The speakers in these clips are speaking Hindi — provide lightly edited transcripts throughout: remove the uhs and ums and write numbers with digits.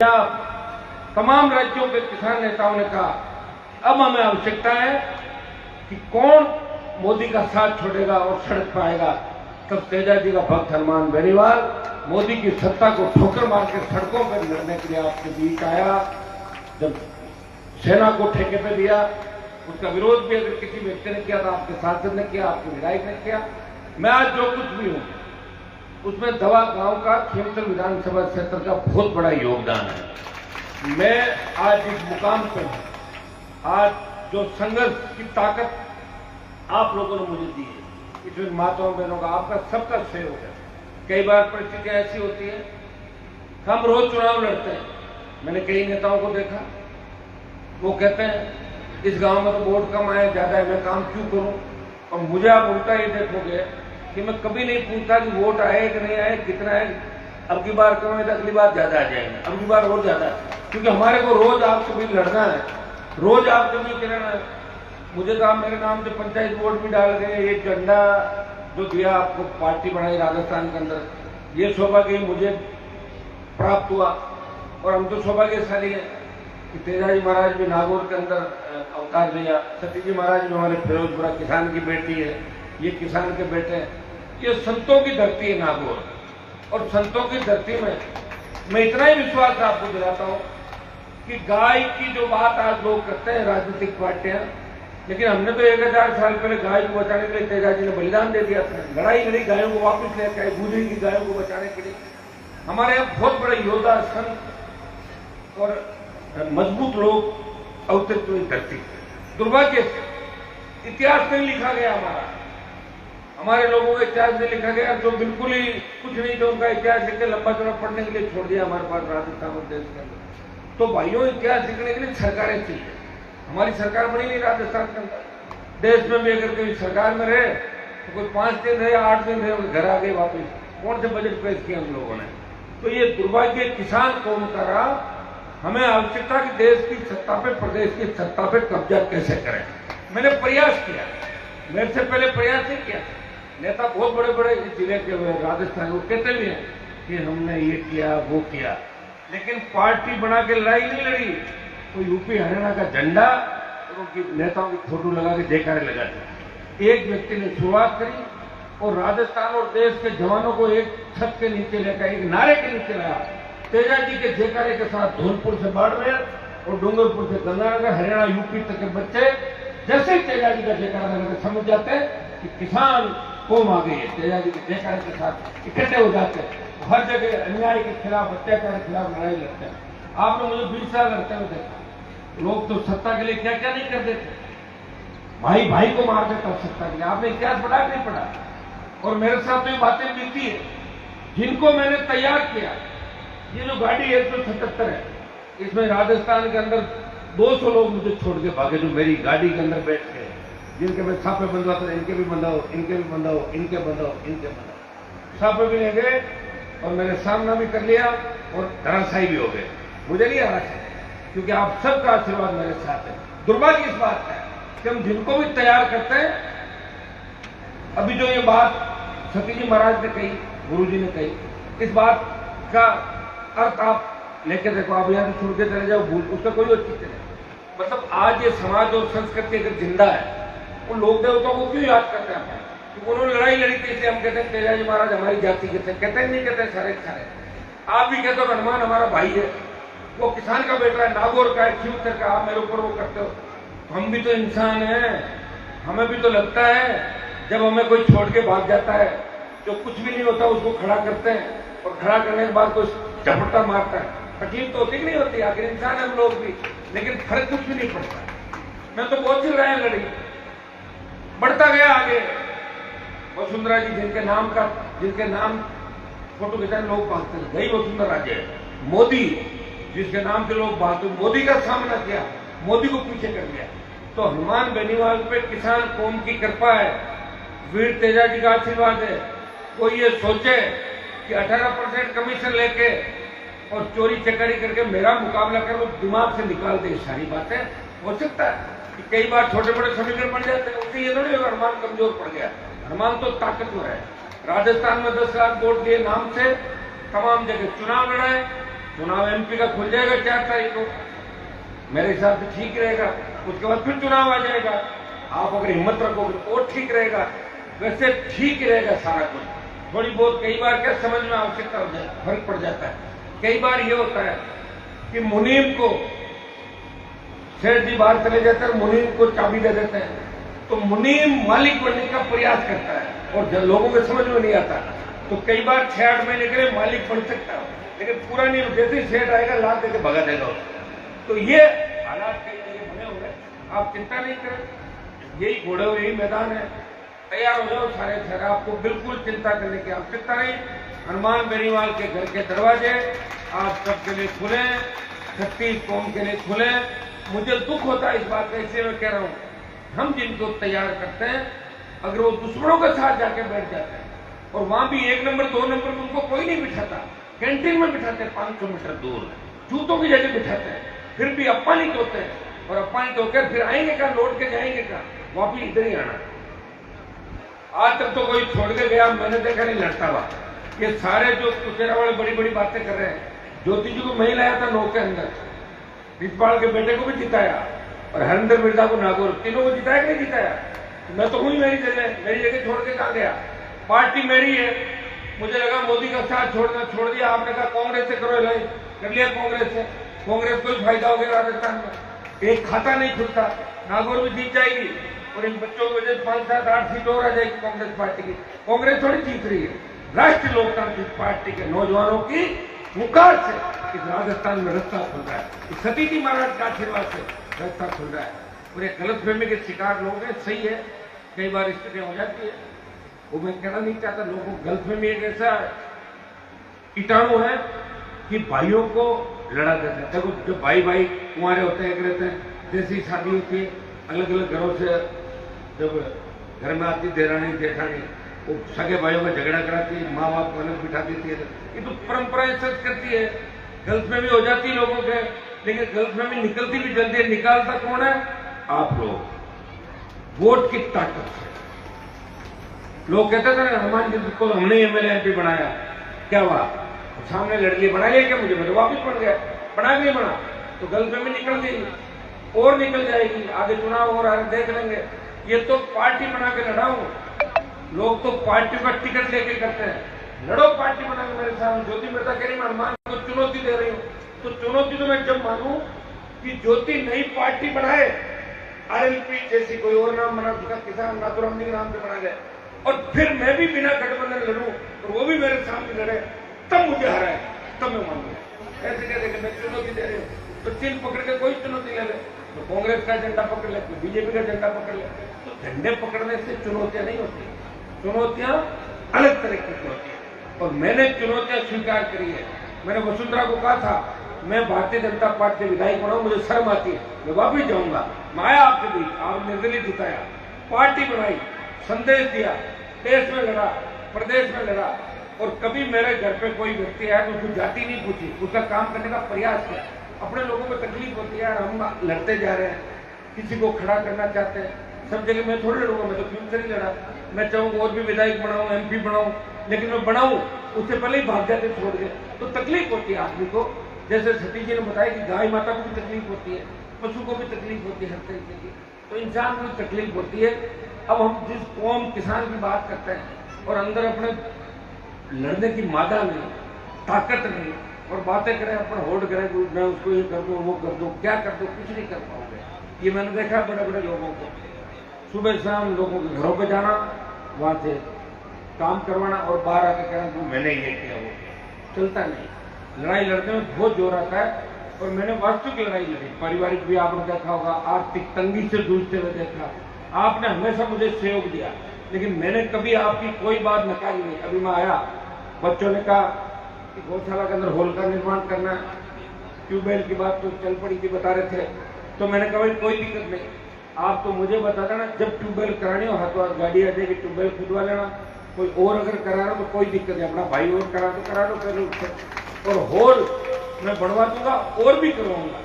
तमाम राज्यों के किसान नेताओं ने कहा अब हमें आवश्यकता है कि कौन मोदी का साथ छोड़ेगा और सड़क पाएगा। तब तेजा जी का भक्त हनुमान बेनीवाल मोदी की सत्ता को ठोकर मार के सड़कों पर लड़ने के लिए आपके बीच आया। जब सेना को ठेके पे दिया, उसका विरोध भी अगर किसी व्यक्ति ने किया तो आपके सांसद ने किया, आपके विधायक ने किया। मैं आज जो कुछ भी हूं उसमें दवा गांव का खेमचल विधानसभा क्षेत्र का बहुत बड़ा योगदान है। मैं आज इस मुकाम पर हूं, आज जो संघर्ष की ताकत आप लोगों ने मुझे दी है, इसमें माताओं बहनों का आपका सबका सहयोग है। कई बार परिस्थितियां ऐसी होती है, हम रोज चुनाव लड़ते हैं। मैंने कई नेताओं को देखा, वो कहते हैं इस गांव में तो वोट कम आए, ज्यादा है, मैं काम क्यों करूं। और मुझे आप उल्टा ये देखोगे कि मैं कभी नहीं पूछता कि वोट आए कि नहीं आए, कितना है, अब की बार कम है तो अगली बार ज्यादा आ जाएंगे, अब की बार और ज्यादा, क्योंकि हमारे को रोज आपसे भी लड़ना है, रोज आपसे भी कहना है। मुझे तो आप मेरे नाम से पंचायत वोट भी डाल गए, एक झंडा जो दिया आपको पार्टी बनाई राजस्थान के अंदर, ये सौभाग्य मुझे प्राप्त हुआ। और हम तो सौभाग्यशाली हैं कि तेजा जी महाराज भी नागौर के अंदर अवतार लिया, सती जी महाराज भी हमारे फिरोजपुरा किसान की बेटी है, ये किसान के बेटे हैं। ये संतों की धरती है नागौर, और संतों की धरती में मैं इतना ही विश्वास आपको दिलाता हूं कि गाय की जो बात आज लोग करते हैं राजनीतिक पार्टियां, लेकिन हमने तो 1000 साल पहले गाय को बचाने के लिए तेजा जी ने बलिदान दे दिया था, लड़ाई लड़ी गायों को वापस लेकर आई, बूढ़ी की गायों को बचाने के लिए। हमारे यहाँ बहुत बड़े योद्धा, संत और मजबूत लोग अवतरित हुई धरती। दुर्भाग्य से इतिहास नहीं लिखा गया, हमारे लोगों का इतिहास नहीं लिखा गया, जो बिल्कुल ही कुछ नहीं थे उनका इतिहास लिख के लंबा चौड़ा पढ़ने के लिए छोड़ दिया हमारे पास राजस्थान और देश के अंदर। तो भाइयों, इतिहास लिखने के लिए सरकारें चाहिए। हमारी सरकार बनी नहीं राजस्थान के अंदर। देश में भी अगर कोई सरकार में रहे तो कोई 5 दिन रहे, 8 दिन रहे, घर आ गए वापिस। कौन से बजट पेश किए हम लोगों ने। तो ये दुर्भाग्य किसान कौम का रहा। हमें आवश्यकता कि देश की सत्ता पे, प्रदेश की सत्ता पे कब्जा कैसे करें। मैंने प्रयास किया, मेरे से पहले प्रयास नहीं किया। नेता बहुत बड़े बड़े जिले के हुए राजस्थान, वो कहते भी हैं कि हमने ये किया वो किया, लेकिन पार्टी बना के लड़ाई नहीं लड़ी। तो यूपी हरियाणा का झंडा और उनकी नेताओं की फोटो लगा के जयकारे लगाते। एक व्यक्ति ने शुरुआत करी और राजस्थान और देश के जवानों को एक छत के नीचे लेकर, एक नारे के नीचे लाया। तेजा जी के जयकारे के साथ धौलपुर से बाड़मेर और डूंगरपुर से गंगानगर, हरियाणा यूपी तक के बच्चे जैसे ही तेजा जी का जयकारा लगाकर समझ जाते कि किसान कौम आ गई है। तेजा जी के जयकारे के साथ इकट्ठे हो जाते हैं, हर जगह अन्याय के खिलाफ, अत्याचार के खिलाफ लड़ाई लड़ते हैं। आपने मुझे 20 साल लड़ते हुए देखा। लोग तो सत्ता के लिए क्या क्या नहीं कर देते, भाई भाई को मार देता सत्ता के लिए। आपने इतिहास पढ़ा नहीं पढ़ा। और मेरे साथ तो ये बातें बीती है, जिनको मैंने तैयार किया। ये जो गाड़ी है 177 है, इसमें राजस्थान के अंदर 200 लोग मुझे छोड़ के भागे, जो मेरी गाड़ी के अंदर बैठ गए, जिनके मैं छापे बंधवाता था। इनके भी बंधाओ, इनके भी बंधाओ, इनके बंधाओ, इनके बंधाओ। छापे भी ले गए और मैंने सामना भी कर लिया और धराशायी भी हो गए। मुझे नहीं आ रहा, क्योंकि आप सबका आशीर्वाद मेरे साथ है। दुर्भाग्य इस बात है कि हम जिनको भी तैयार करते हैं, अभी जो ये बात सती जी महाराज ने कही, गुरु जी ने कही, इस बात का अर्थ आप लेके देखो। आप यहाँ से सुन के चले जाओ, भूल उसका कोई औचित्य नहीं। मतलब आज ये समाज और संस्कृति अगर जिंदा है, वो लोक देवताओं को क्यों याद करते हैं? तो उन्होंने लड़ाई लड़ी थी, इसलिए हम कहते हैं तेजा जी महाराज हमारी जाति के थे। कहते नहीं कहते, सारे सारे। आप भी कहते हो हनुमान हमारा भाई है, वो किसान का बेटा है, नागौर का है, शिवचर का। आप मेरे ऊपर वो करते हो। हम भी तो इंसान हैं, हमें भी तो लगता है जब हमें कोई छोड़ के भाग जाता है, जो कुछ भी नहीं होता उसको खड़ा करते हैं, और खड़ा करने के बाद कोई झपट्टा मारता है। तकलीफ तो होती नहीं होती, आखिर इंसान हम लोग भी, लेकिन फर्क कुछ भी नहीं पड़ता। मैं तो बहुत सी लड़ाइयां लड़ी, बढ़ता गया आगे। वसुंधरा जी जिनके नाम फोटो खिंचाने लोग भागते हैं, यही वसुंधरा जी है। मोदी जिसके नाम से लोग भागते, मोदी का सामना किया, मोदी को पीछे कर दिया। तो हनुमान बेनीवाल पे किसान कौम की कृपा है, वीर तेजा जी का आशीर्वाद है। कोई ये सोचे कि 18% कमीशन लेके और चोरी चकारी करके मेरा मुकाबला कर, वो दिमाग से निकाल दे। सारी बातें हो सकता है कि कई बार छोटे बड़े समीकरण बन जाते हैं, उससे ये थोड़ी हनुमान कमजोर पड़ गया। हनुमान तो ताकतवर है। राजस्थान में 10 लाख वोट दिए नाम से, तमाम जगह चुनाव लड़ाए, चुनाव एमपी का खुल जाएगा 4 तारीख को, मेरे हिसाब से ठीक रहेगा। उसके बाद फिर चुनाव आ जाएगा, आप अगर हिम्मत रखोगे तो और ठीक रहेगा। वैसे ठीक ही रहेगा सारा कुछ। थोड़ी बहुत कई बार क्या समझ में आवश्यकता हो जाए, फर्क पड़ जाता है। कई बार ये होता है कि मुनीम को सेठ जी बाहर चले जाते हैं, मुनीम को चाबी दे देते हैं, तो मुनीम मालिक बनने का प्रयास करता है और जब लोगों को समझ में नहीं आता तो कई बार 6-8 महीने के लिए मालिक बन सकता है, लेकिन पूरा नहीं, जैसे ही सेठ आएगा लात देकर भगा देगा। तो ये हालात कई जगह बने हुए, आप चिंता नहीं करें, यही घोड़े हुए यही मैदान है, तैयार हो जाओ सारे। आपको बिल्कुल चिंता करने की आवश्यकता नहीं। हनुमान बेनीवाल के घर के दरवाजे आप सबके लिए खुले, 36 कौम के लिए खुले। मुझे दुख होता है इस बात का, इसलिए मैं कह रहा हूं, हम जिनको तैयार करते हैं अगर वो दुश्मनों के साथ जाके बैठ जाते हैं और वहां भी 1 नंबर 2 नंबर में उनको कोई नहीं बिठाता, कैंटीन में बिठाते हैं 500 मीटर दूर, जूतों की जगह बिठाते हैं, फिर भी अपमानित होते हैं और अपमानित होकर फिर आएंगे कहाँ, लौट के जाएंगे कहाँ, वापिस इधर ही आना। आज तक तो कोई छोड़ के गया मैंने देखा नहीं लड़ता हुआ। ये सारे जो कुचेरा वाले बड़ी बड़ी बातें कर रहे हैं, ज्योति जी को मैं ही लाया था 9 के अंदर, रिजपाल के बेटे को भी जिताया और हरिंदर मिर्जा को नागौर, तीनों को जिताया कि नहीं जिताया? मैं तो हुई मेरी जगह छोड़ के कहां गया? पार्टी मेरी है, मुझे लगा मोदी का साथ छोड़ दिया, आपने कहा कांग्रेस से करो इलाज, कर लिया कांग्रेस से। कांग्रेस को ही फायदा हो गया राजस्थान में, एक खाता नहीं खुलता, नागौर में जीत जाएगी और इन बच्चों की वजह से 5, 7, 8 सीट और आ जाएगी कांग्रेस पार्टी की। कांग्रेस थोड़ी जीत रही है, राष्ट्रीय लोकतांत्रिक पार्टी के नौजवानों की मुकार से इस राजस्थान में रास्ता खुल रहा है, सती जी महाराज के आशीर्वाद से रास्ता खुल रहा है। और एक गलतफहमी के शिकार लोग हैं, सही है, कई बार स्थितियां हो जाती है, वो मैं कहना नहीं चाहता। लोगों को गलतफहमी एक ऐसा कीटाणु है कि भाइयों को लड़ा देते हैं। देखो जो भाई कुंवारे होते हैं, एक रहते हैं, जैसी शादी होती है अलग अलग घरों से, जब घर में आती देरानी जेठानी, वो सगे भाइयों का झगड़ा कराती है, माँ बाप को अलग बिठा देती है। ये तो परंपराएं सच करती है, गलतफहमी हो जाती है लोगों के, लेकिन गलतफहमी निकलती भी जल्दी है। निकालता कौन है? आप लोग, वोट की ताकत से। लोग कहते थे ना हनुमान जी को हमने एमएलए एमपी बनाया, क्या हुआ? सामने लड़की बना लिया क्या? मुझे मतलब वापिस बन गया, बना के बना तो गलतफहमी निकल गई और निकल जाएगी। आगे चुनाव हो रहा है, देख लेंगे। ये तो पार्टी बना के लड़ा हूं, लोग तो पार्टी का टिकट लेके करते हैं, लड़ो पार्टी बना के मेरे सामने। ज्योति मेहता कह रही मैं हनुमान को चुनौती दे रही हूं, तो चुनौती तो मैं जब मानू कि ज्योति नई पार्टी बनाए, आरएलपी जैसी कोई और नाम बना, उसका किसान नाथुराम जी के नाम से बना जाए, और फिर मैं भी बिना गठबंधन लड़ूं और वो भी मेरे सामने लड़े, तब मुझे हराए, तब मैं मानूंगा। ऐसे कह देंगे मैं चुनौती दे रही हूं, तो चिन्ह पकड़ के कोई चुनौती ले ले, तो कांग्रेस का झंडा पकड़ ले, बीजेपी का झंडा पकड़ ले। तो झंडे पकड़ने से चुनौतियां नहीं होती, चुनौतियां अलग तरीके की होती है। और मैंने चुनौतियां स्वीकार करी है। मैंने वसुंधरा को कहा था मैं भारतीय जनता पार्टी के विधायक बनाऊं, मुझे शर्म आती है, मैं वापिस जाऊंगा। मैं आया आपके बीच, आप निर्दलीय जिताया, पार्टी बनाई, संदेश दिया, देश में लड़ा, प्रदेश में लड़ा, और कभी मेरे घर पे कोई व्यक्ति आया तो उसकी जाति नहीं पूछी, उसका काम करने का प्रयास किया। अपने लोगों को तकलीफ होती है, हम लड़ते जा रहे हैं, किसी को खड़ा करना चाहते हैं, सब जगह मैं थोड़ी लड़ूंगा, मैं तो फ्यूचर ही लड़ा। मैं चाहूंगा और भी विधायक बनाऊं, एमपी बनाऊं, लेकिन मैं बनाऊं उससे पहले ही भाग जाते छोड़ के, तो तकलीफ होती है आदमी को। जैसे सतीश जी ने बताया कि गाय माता को भी तकलीफ होती है, पशु को भी तकलीफ होती है, हर तरीके की, तो इंसान को भी तकलीफ होती है। अब हम जिस कौम किसान की बात करते हैं और अंदर अपने लड़ने की मादा नहीं, ताकत नहीं, और बातें करें, अपना होल्ड करें, मैं उसको ये कर दूं, वो कर दूं, क्या कर दूं, कुछ नहीं कर पाओगे। ये मैंने देखा बड़े बड़े लोगों को, सुबह शाम लोगों के घरों पे जाना, वहां से काम करवाना और बाहर आकर कहना कि मैंने ये किया, वो चलता नहीं। लड़ाई लड़ने में बहुत जोर आता है, और मैंने वास्तविक लड़ाई लड़ी, पारिवारिक भी आपने देखा होगा, आर्थिक तंगी से जूझते हुए देखा, आपने हमेशा मुझे सहयोग दिया, लेकिन मैंने कभी आपकी कोई बात नकारी नहीं। अभी मैं आया, बच्चों ने कहा कि गौशाला के अंदर हॉल का निर्माण करना है, ट्यूबवेल की बात तो चल पड़ी थी, बता रहे थे, तो मैंने कहा भाई कोई दिक्कत नहीं, आप तो मुझे बता देना जब ट्यूबवेल करानी हो, हाथों हाथ गाड़ी आ जाएगी, ट्यूबवेल खुदवा लेना, कोई और अगर करा रहा तो कोई दिक्कत नहीं, अपना भाई और करा तो करा लो पहले, और हॉल मैं बनवा दूंगा और भी करवाऊंगा।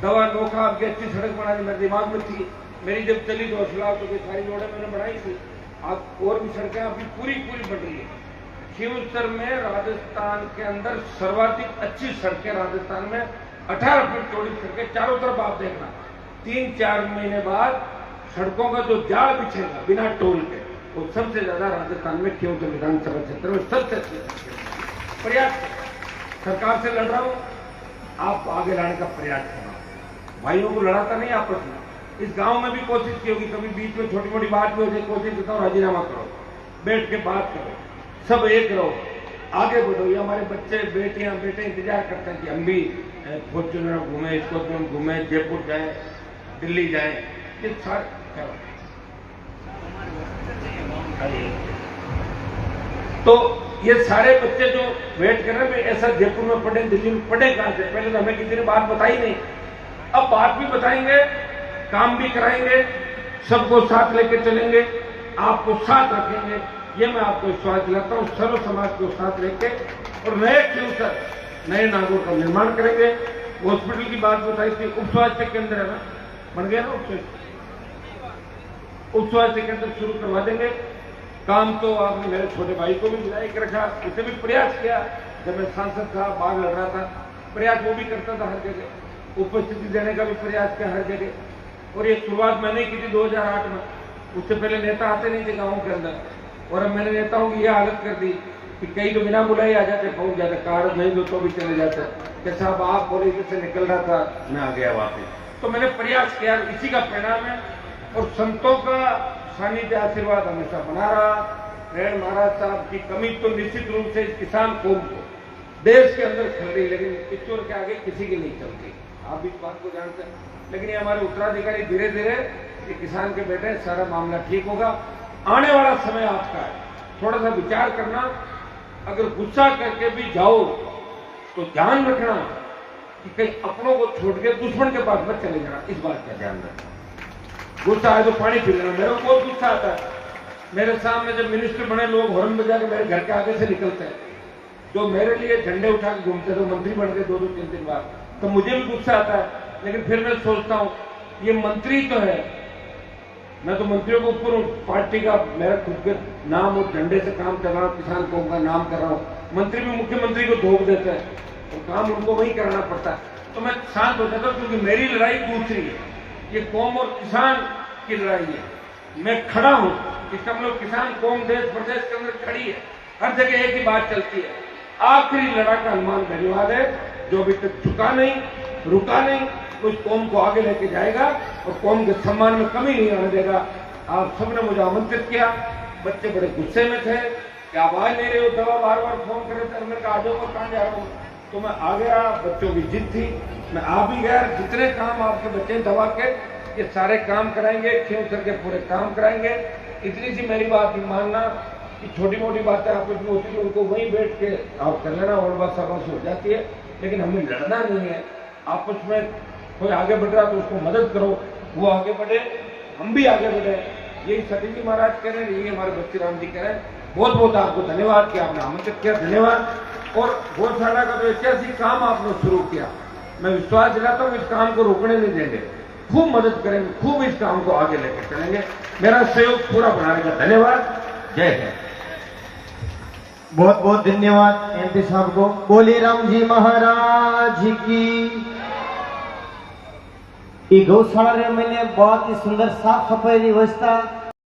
दवा नोखा आपकी अच्छी सड़क बनानी मेरे दिमाग में थी, मेरी जब चली गौशाला तो सारी रोडें मैंने बनाई थी, आप और भी सड़कें आपकी पूरी बन रही है, खींवसर में राजस्थान के अंदर सर्वाधिक अच्छी सड़कें राजस्थान में 18 फीट चौड़ी सड़कें चारों तरफ आप देखना। 3-4 महीने बाद सड़कों का जो जाल बिछेगा बिना टोल के, वो सबसे ज्यादा राजस्थान में खींवसर विधानसभा क्षेत्र में सबसे अच्छी सड़कें। प्रयास सरकार से लड़ रहा हूं, आप आगे लाने का प्रयास करना। भाइयों को लड़ाता नहीं आपस में। इस गांव में भी कोशिश की होगी, कभी बीच में छोटी मोटी बात भी हो जाए, कोशिश करता हूं राजीनामा करो, बैठ के बात करो, सब एक रहो, आगे बढ़ो। ये हमारे बच्चे बेटियां बेटे इंतजार करते हैं कि हम भी फॉर्च्यूनर घूमे, स्कॉर्पियो घूमे, जयपुर जाए, दिल्ली जाए। ये सारे तो ये सारे बच्चे जो वेट कर रहे हैं ऐसा जयपुर में पढ़े, दिल्ली में पढ़े कहां से? पहले तो हमें किसी ने बात बताई नहीं, अब बात भी बताएंगे, काम भी कराएंगे, सबको साथ लेके चलेंगे, आपको साथ रखेंगे। ये मैं आपको विश्वास दिलाता हूं। सर्व समाज को साथ लेके और नए खींवसर, नए नागौर का निर्माण करेंगे। हॉस्पिटल की बात बताई थी, उप स्वास्थ्य केंद्र है ना, बन गया ना उप स्वास्थ्य केंद्र शुरू करवा देंगे। काम तो आपने मेरे छोटे भाई को भी विधायक रखा, उसे भी प्रयास किया। जब मैं सांसद था, बाग लड़ रहा था, प्रयास वो भी करता था हर जगह, उपस्थिति देने का भी प्रयास किया हर जगह। और ये शुरुआत मैंने की थी 2008 में। उससे पहले नेता आते नहीं थे गाँव के अंदर, और अब मैंने नेताओं की यह हालत कर दी कि कई तो बिना बुलाए आ जाते, पहुंच जाते, कार्ड नहीं दो तो भी चले जाते कि साहब आप बोले से निकल रहा था, मैं आ गया वापस। तो मैंने प्रयास किया, इसी का परिणाम है। और संतों का सानिध्य आशीर्वाद हमेशा बना रहा। रेण महाराज साहब की कमी तो निश्चित रूप से किसान कौम को देश के अंदर खल रही, लेकिन ईश्वर के आगे किसी की नहीं चलती, आप इस बात को जानते हैं। लेकिन ये हमारे उत्तराधिकारी धीरे धीरे ये किसान के बेटे सारा मामला ठीक होगा। आने वाला समय आपका है, थोड़ा सा विचार करना। अगर गुस्सा करके भी जाओ तो ध्यान रखना कि कहीं अपनों को छोड़ के दुश्मन के पास मत चले जाना, इस बात का ध्यान रखना। गुस्सा है तो पानी पी लेना। मेरे को बहुत गुस्सा आता है, मेरे सामने जब मिनिस्टर बने लोग हॉर्न बजा के मेरे घर के आगे से निकलते हैं, जो मेरे लिए झंडे उठा के घूमते थे, मंत्री बन गए 2-3 बार, तो मुझे भी गुस्सा आता है। लेकिन फिर मैं सोचता हूं ये मंत्री तो है, मैं तो मंत्रियों के ऊपर हूं, पार्टी का मेरा खुद के नाम और झंडे से काम कर रहा हूं, किसान कौम का नाम कर रहा हूं। मंत्री भी मुख्यमंत्री को धोख देते हैं और काम उनको वही करना पड़ता है। तो मैं शांत हो जाता हूं, क्योंकि मेरी लड़ाई दूसरी है, ये कौम और किसान की लड़ाई है। मैं खड़ा हूं, इसका मतलब किसान कौम देश प्रदेश के अंदर खड़ी है, हर जगह एक ही बात चलती है। आखिरी लड़ा का हनुमान धन्यवाद है, जो अभी तक झुका नहीं, रुका नहीं, उस कौम को आगे लेके जाएगा और कौम के सम्मान में कमी नहीं आने देगा। आप सबने मुझे आमंत्रित किया, बच्चे बड़े गुस्से में थे कि आवाज नहीं रहे हो, दवा बार बार फोन करे थे, मैंने कहा आ जाओ, मैं कहां जा रहा हूं, तो मैं आ गया। बच्चों की जिद थी, मैं आ भी गया। जितने काम आपके बच्चे दवा के ये सारे काम कराएंगे, खींवसर के पूरे काम कराएंगे। इतनी सी मेरी बात ही मानना कि छोटी मोटी बातें आपस में होती है, उनको वहीं बैठ के आप कर लेना और बात शाबाश हो जाती है। लेकिन हमें लड़ना नहीं है, आपस में कोई आगे बढ़ रहा तो उसको मदद करो, वो आगे बढ़े, हम भी आगे बढ़े। यही सतीश जी महाराज कह रहे हैं, यही हमारे बच्चे राम जी कह रहे हैं। बहुत बहुत आपको धन्यवाद कि आपने आमंत्रित किया, धन्यवाद। और गौशाला का जो ऐतिहासिक काम आपने शुरू किया, मैं विश्वास दिलाता हूँ इस काम को रोकने नहीं देंगे, खूब मदद करेंगे, खूब इस काम को आगे लेकर चलेंगे। मेरा सहयोग पूरा बना रहेगा। धन्यवाद, जय हिंद। बहुत बहुत धन्यवाद एमपी साहब को। बोले राम जी महाराज की। गौशाला रे मैंने बहुत ही सुंदर साफ सफाई व्यवस्था